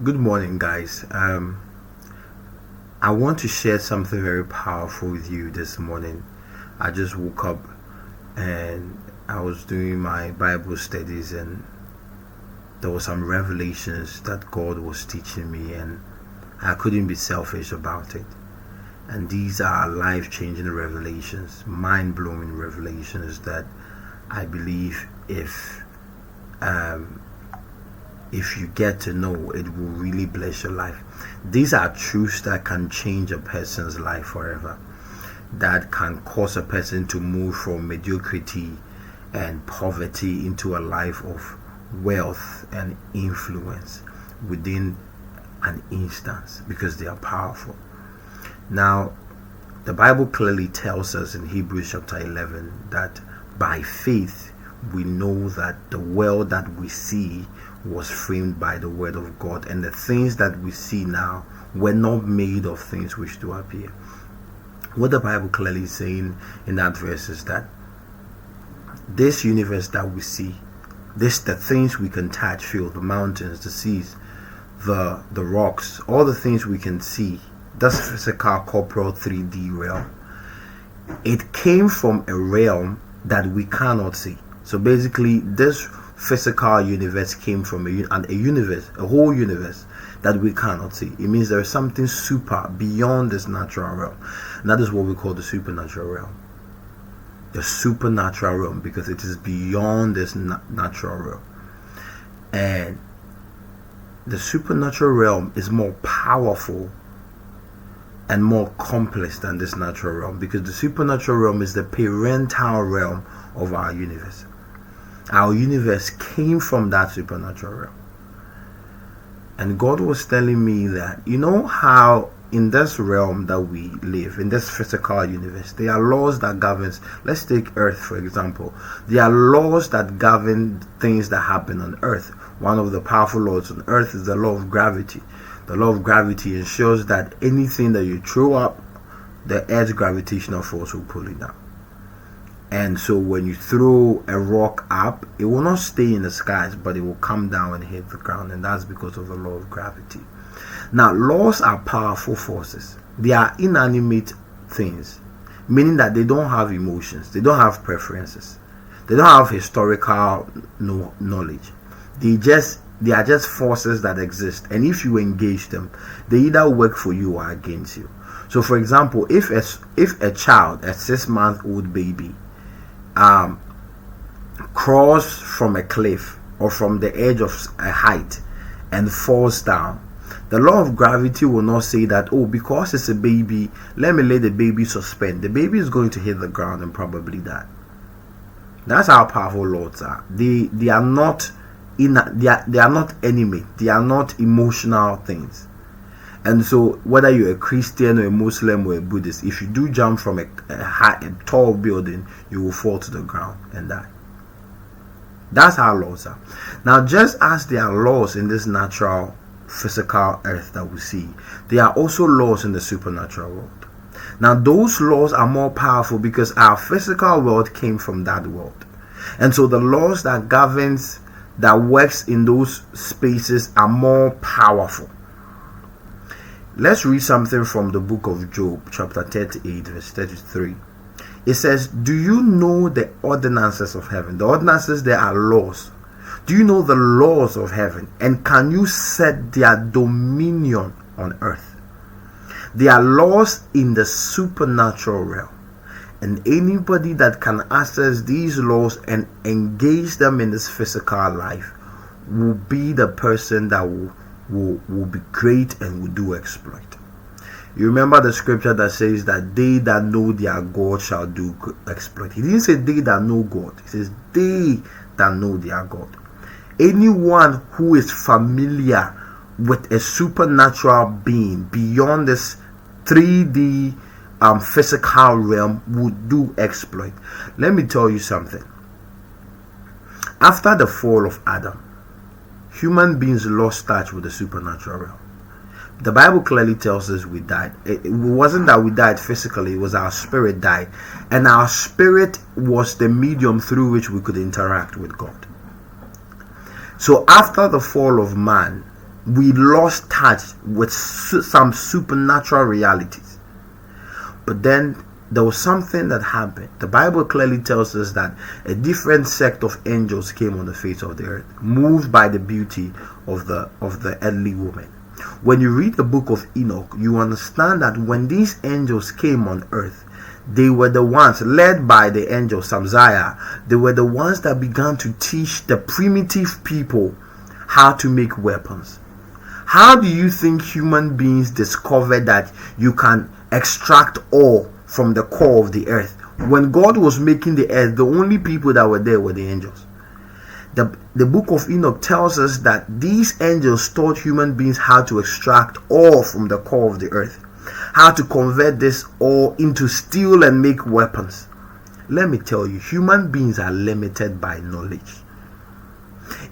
Good morning, guys. I want to share something very powerful with you this morning. I just woke up and I was doing my Bible studies, and there were some revelations that God was teaching me, and I couldn't be selfish about it. And these are life changing revelations, mind blowing revelations that I believe um, if you get to know, it will really bless your life. These are truths that can change a person's life forever, that can cause a person to move from mediocrity and poverty into a life of wealth and influence within an instance, because they are powerful. Now, the Bible clearly tells us in Hebrews chapter 11 that by faith we know that the world that we see was framed by the word of God, and the things that we see now were not made of things which do appear. What the Bible clearly is saying in that verse is that this universe that we see, the things we can touch, feel, the mountains, the seas, the rocks, all the things we can see, that's physical, corporal, 3D realm. It came from a realm that we cannot see. So basically, this physical universe came from a whole universe that we cannot see. It means there is something super beyond this natural realm. And that is what we call the supernatural realm. The supernatural realm, because it is beyond this natural realm. And the supernatural realm is more powerful and more complex than this natural realm, because the supernatural realm is the parental realm of our universe. Our universe came from that supernatural realm. And God was telling me that, you know how in this realm that we live, in this physical universe, there are laws that govern. Let's take Earth, for example. There are laws that govern things that happen on Earth. One of the powerful laws on Earth is the law of gravity. The law of gravity ensures that anything that you throw up, the Earth's gravitational force will pull it down. And so when you throw a rock up, it will not stay in the skies, but it will come down and hit the ground. And that's because of the law of gravity. Now, laws are powerful forces. They are inanimate things, meaning that they don't have emotions. They don't have preferences. They don't have historical knowledge. They are just forces that exist. And if you engage them, they either work for you or against you. So, for example, if a child, a 6-month-old baby, crawls from a cliff or from the edge of a height and falls down, the law of gravity will not say that, oh, because it's a baby, let me let the baby suspend. The baby is going to hit the ground and probably die. That's how powerful laws are. They are not enemy. They are not emotional things. And so whether you're a Christian or a Muslim or a Buddhist, if you do jump from a tall building, you will fall to the ground and die. That's how laws are. Now, just as there are laws in this natural physical earth that we see, there are also laws in the supernatural world. Now, those laws are more powerful because our physical world came from that world. And so the laws that works in those spaces are more powerful. Let's read something from the book of Job, chapter 38, verse 33. It says, do you know the ordinances of heaven? The ordinances, there are laws. Do you know the laws of heaven? And can you set their dominion on earth? There are laws in the supernatural realm. And anybody that can access these laws and engage them in this physical life will be the person that will be great and will do exploit. You remember the scripture that says that they that know their God shall do exploit. He didn't say they that know God. He says they that know their God. Anyone who is familiar with a supernatural being beyond this 3D physical realm would do exploit. Let me tell you something. After the fall of Adam, human beings lost touch with the supernatural realm. The Bible clearly tells us we died. It wasn't that we died physically, it was our spirit died. And our spirit was the medium through which we could interact with God. So after the fall of man, We lost touch with some supernatural realities. But then there was something that happened. The Bible clearly tells us that a different sect of angels came on the face of the earth, moved by the beauty of the earthly woman. When you read the book of Enoch, you understand that when these angels came on earth, they were the ones, led by the angel Samziah, they were the ones that began to teach the primitive people how to make weapons. How do you think human beings discovered that you can extract ore from the core of the earth? When God was making the earth, the only people that were there were the angels. The book of Enoch tells us that these angels taught human beings how to extract ore from the core of the earth, how to convert this ore into steel and make weapons. Let me tell you, human beings are limited by knowledge.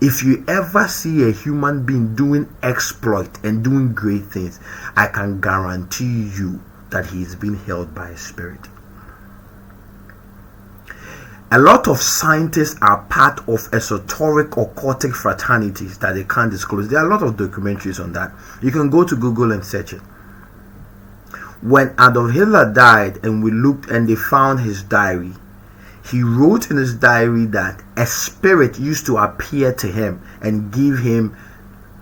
If you ever see a human being doing exploit and doing great things, I can guarantee you that he is being held by a spirit. A lot of scientists are part of esoteric occultic fraternities that they can't disclose. There are a lot of documentaries on that. You can go to Google and search it. When Adolf Hitler died and we looked and they found his diary, he wrote in his diary that a spirit used to appear to him and give him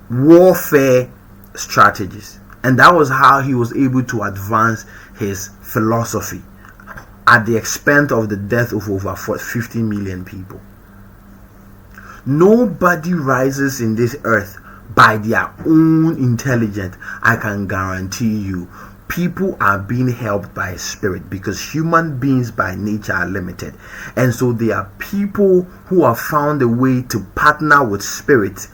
warfare strategies. And that was how he was able to advance his philosophy at the expense of the death of over 50 million people. Nobody rises in this earth by their own intelligence. I can guarantee you, people are being helped by a spirit, because human beings by nature are limited. And so there are people who have found a way to partner with spirits,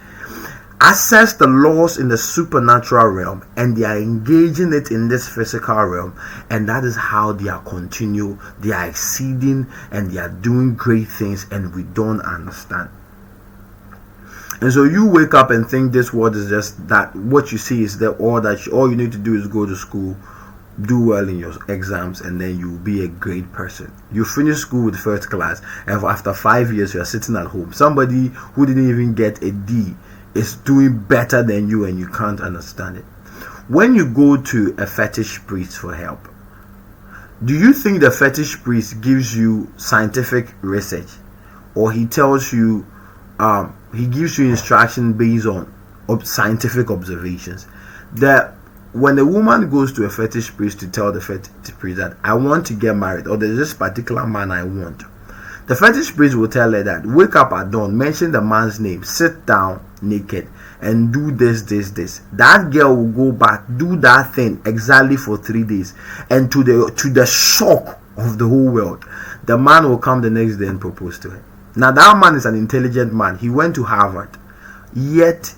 access the laws in the supernatural realm, and they are engaging it in this physical realm, and that is how they are they are exceeding, and they are doing great things, and we don't understand. And so you wake up and think this world is just that. What you see is that all you need to do is go to school, do well in your exams, and then you'll be a great person. You finish school with first class, and after 5 years you are sitting at home. Somebody who didn't even get a D is doing better than you, and you can't understand it. When you go to a fetish priest for help, do you think the fetish priest gives you scientific research, or he tells you he gives you instruction based on scientific observations? That when a woman goes to a fetish priest to tell the fetish priest that I want to get married, or there's this particular man I want, the fetish priest will tell her that wake up at dawn, mention the man's name, sit down naked, and do this. That girl will go back, do that thing exactly for 3 days, and to the shock of the whole world, the man will come the next day and propose to her. Now that man is an intelligent man. He went to Harvard, yet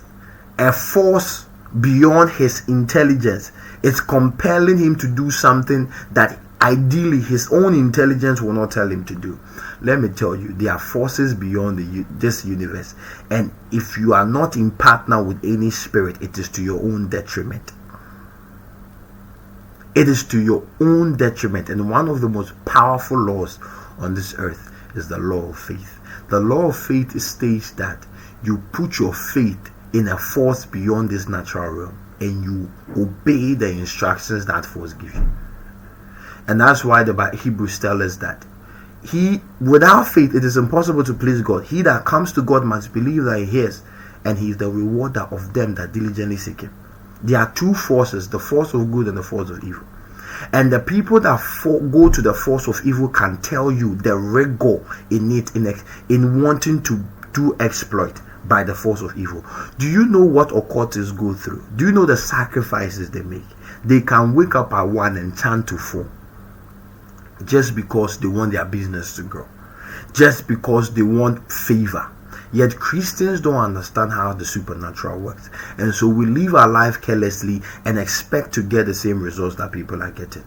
a force beyond his intelligence is compelling him to do something that ideally his own intelligence will not tell him to do. Let me tell you, there are forces beyond this universe, and if you are not in partner with any spirit, it is to your own detriment. It is to your own detriment. And one of the most powerful laws on this earth is the law of faith. The law of faith states that you put your faith in a force beyond this natural realm, and you obey the instructions that force gives you. And that's why the Hebrews tell us that without faith it is impossible to please God. He that comes to God must believe that he hears, and he is the rewarder of them that diligently seek him. There are two forces, the force of good and the force of evil. And the people that go to the force of evil can tell you the rigor in it, in wanting to do exploit by the force of evil. Do you know what occultists go through? Do you know the sacrifices they make? They can wake up at 1 and chant to 4, just because they want their business to grow, just because they want favor. Yet Christians don't understand how the supernatural works, and so we live our life carelessly and expect to get the same results that people are getting.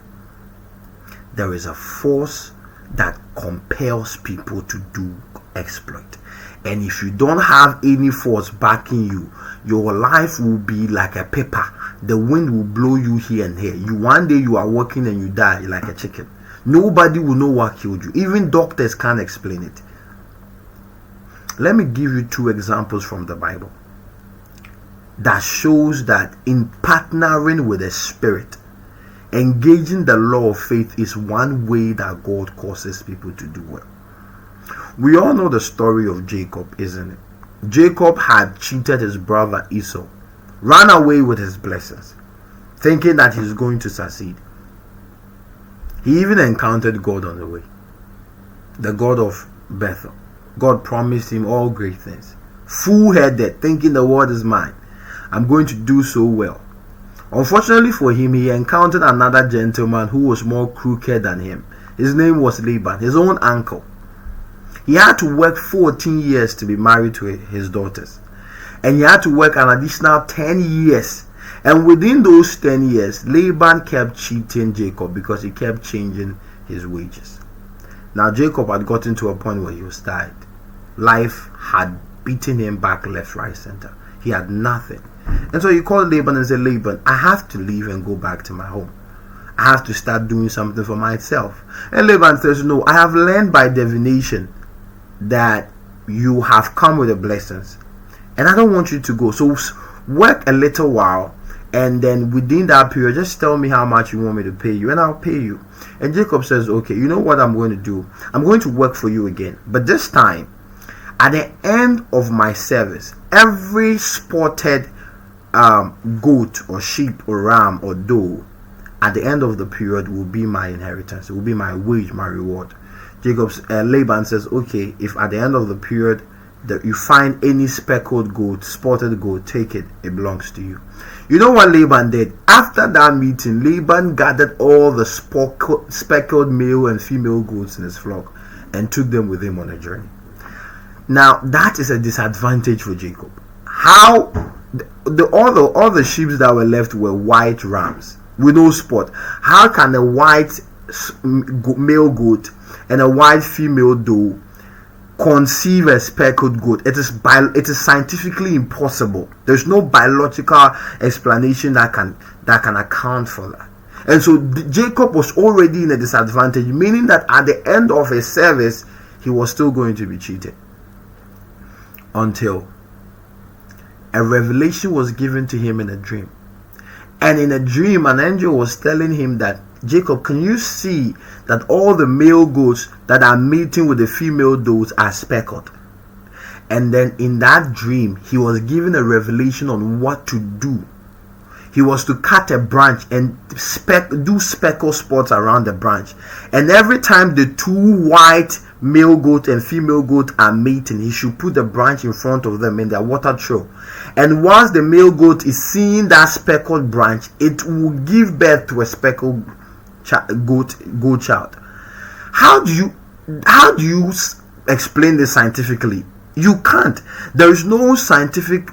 There is a force that compels people to do exploit, and if you don't have any force backing you, your life will be like a paper. The wind will blow you here and here. One day you are walking and you die like a chicken. Nobody will know what killed you. Even doctors can't explain it. Let me give you 2 examples from the Bible. that shows that in partnering with the Spirit, engaging the law of faith is one way that God causes people to do well. We all know the story of Jacob, isn't it? Jacob had cheated his brother Esau, ran away with his blessings, thinking that he's going to succeed. He even encountered God on the way, the God of Bethel. God promised him all great things. Full-headed, thinking the world is mine. I'm going to do so well. Unfortunately for him, he encountered another gentleman who was more crooked than him. His name was Laban, his own uncle. He had to work 14 years to be married to his daughters. And he had to work an additional 10 years. And within those 10 years, Laban kept cheating Jacob because he kept changing his wages. Now Jacob had gotten to a point where he was tired. Life had beaten him back left, right, center. He had nothing. And so he called Laban and said, Laban, I have to leave and go back to my home. I have to start doing something for myself. And Laban says, no, I have learned by divination that you have come with the blessings. And I don't want you to go. So work a little while. And then within that period, just tell me how much you want me to pay you, and I'll pay you. And Jacob says, okay, you know what I'm going to do? I'm going to work for you again. But this time, at the end of my service, every spotted goat or sheep or ram or doe, at the end of the period will be my inheritance. It will be my wage, my reward. Laban says, okay, if at the end of the period that you find any speckled goat, spotted goat, take it. It belongs to you. You know what Laban did? After that meeting, Laban gathered all the speckled male and female goats in his flock and took them with him on a journey. Now, that is a disadvantage for Jacob. How all the sheep that were left were white rams with no spot. How can a white male goat and a white female doe conceive a speckled goat? It is scientifically impossible. There's no biological explanation that can account for that. And so Jacob was already in a disadvantage, meaning that at the end of his service, he was still going to be cheated. Until a revelation was given to him in a dream. And in a dream, an angel was telling him that, Jacob, can you see that all the male goats that are mating with the female does are speckled? And then in that dream, he was given a revelation on what to do. He was to cut a branch and do speckle spots around the branch. And every time the two white male goat and female goat are mating, he should put the branch in front of them in their water trough. And once the male goat is seeing that speckled branch, it will give birth to a speckled goat child. How do you explain this scientifically? You can't. There is no scientific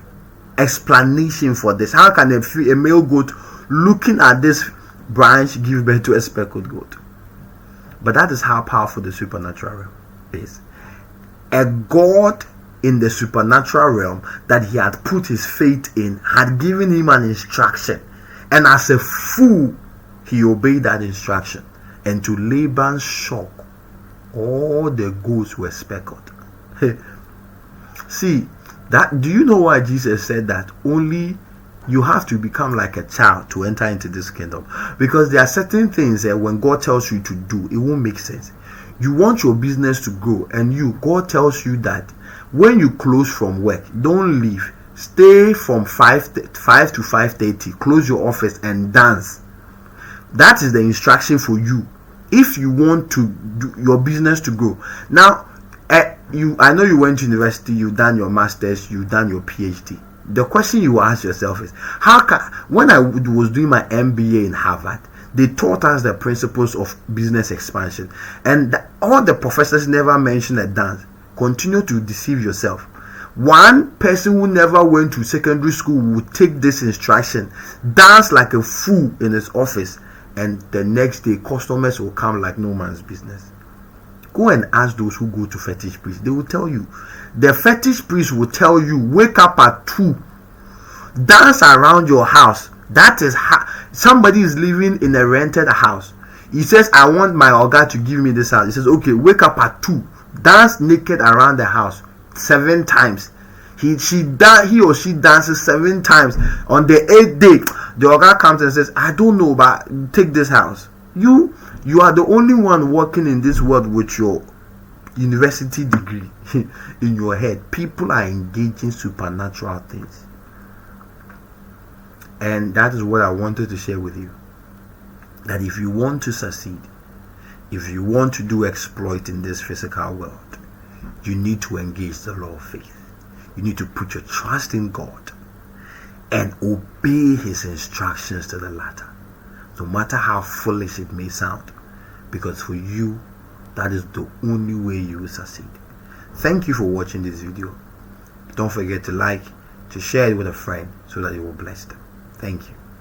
explanation for this. How can a male goat looking at this branch give birth to a speckled goat? But that is how powerful the supernatural realm is. A God in the supernatural realm that he had put his faith in had given him an instruction, and as a fool he obeyed that instruction, and to Laban's shock, all the goats were speckled. See, that, do you know why Jesus said that only you have to become like a child to enter into this kingdom? Because there are certain things that when God tells you to do, it won't make sense. You want your business to grow, and God tells you that when you close from work, don't leave. Stay from 5 to 5:30. Close your office and dance. That is the instruction for you if you want to do your business to grow. Now, I know you went to university, you've done your master's, you've done your PhD. The question you ask yourself is, when I was doing my MBA in Harvard, they taught us the principles of business expansion, and all the professors never mentioned a dance. Continue to deceive yourself. One person who never went to secondary school would take this instruction, dance like a fool in his office, and the next day customers will come like no man's business. Go and ask those who go to fetish priests. They will tell you. The fetish priest will tell you, wake up at 2, dance around your house. That is how somebody is living in a rented house. He says, I want my Oga to give me this house. He says, okay, wake up at 2, dance naked around the house 7 times. He or she dances 7 times. On the 8th day, the oga comes and says, I don't know, but take this house. You are the only one working in this world with your university degree in your head. People are engaging supernatural things. And that is what I wanted to share with you. That if you want to succeed, if you want to do exploit in this physical world, you need to engage the law of faith. You need to put your trust in God and obey His instructions to the latter, no matter how foolish it may sound, because for you, that is the only way you will succeed. Thank you for watching this video. Don't forget to like, to share it with a friend so that it will bless them. Thank you.